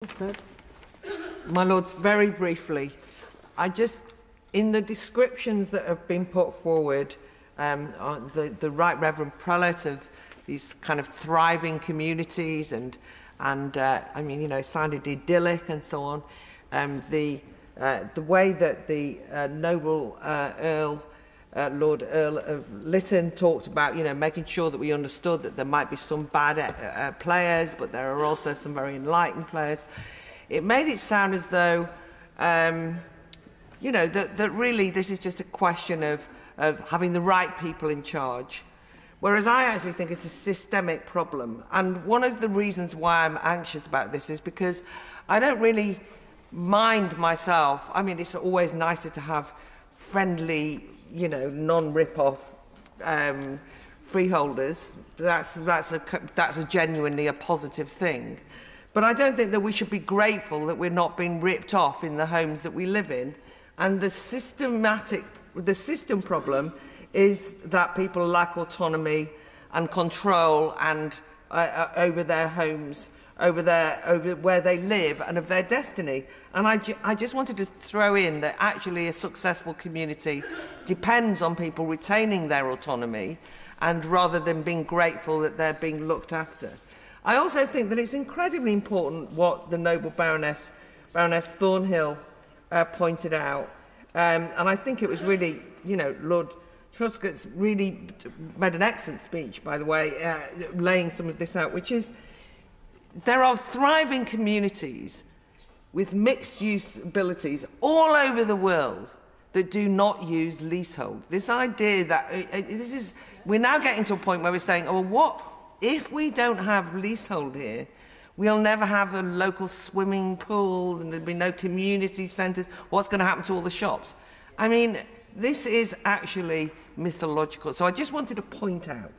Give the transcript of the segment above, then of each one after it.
My Lords, very briefly, in the descriptions that have been put forward, the Right Reverend Prelate of these kind of thriving communities and I mean, you know, sounded idyllic and so on. The way that the noble Lord Earl of Lytton talked about, you know, making sure that we understood that there might be some bad players, but there are also some very enlightened players. It made it sound as though, you know, that really this is just a question of having the right people in charge. Whereas I actually think it's a systemic problem. And one of the reasons why I'm anxious about this is because I don't really mind myself. I mean, it's always nicer to have friendly, you know, non-rip-off freeholders. That's genuinely a positive thing. But I don't think that we should be grateful that we're not being ripped off in the homes that we live in. And the system problem is that people lack autonomy and control and over their homes, over where they live and of their destiny. And I just wanted to throw in that actually a successful community depends on people retaining their autonomy and rather than being grateful that they're being looked after. I also think that it's incredibly important what the noble Baroness Thornhill pointed out. And I think it was really, you know, Lord Truscott's really made an excellent speech, by the way, laying some of this out, which is there are thriving communities with mixed-use abilities all over the world that do not use leasehold. This idea that we're now getting to a point where we're saying, oh, well, what if we don't have leasehold here? We'll never have a local swimming pool and there'll be no community centres. What's going to happen to all the shops? I mean, this is actually mythological. So I just wanted to point out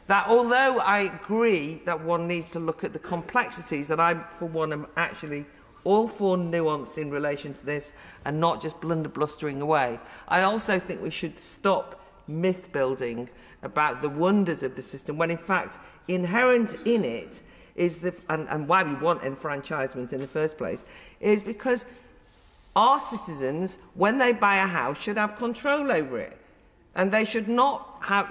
that although I agree that one needs to look at the complexities, and I, for one, am actually all for nuance in relation to this and not just blustering away, I also think we should stop myth building about the wonders of the system when in fact inherent in it is and why we want enfranchisement in the first place is because our citizens, when they buy a house, should have control over it. And they should not have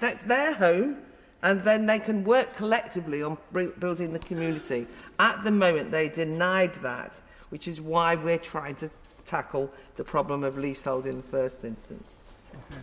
that's their home, and then they can work collectively on building the community. At the moment, they denied that, which is why we're trying to tackle the problem of leasehold in the first instance. Okay.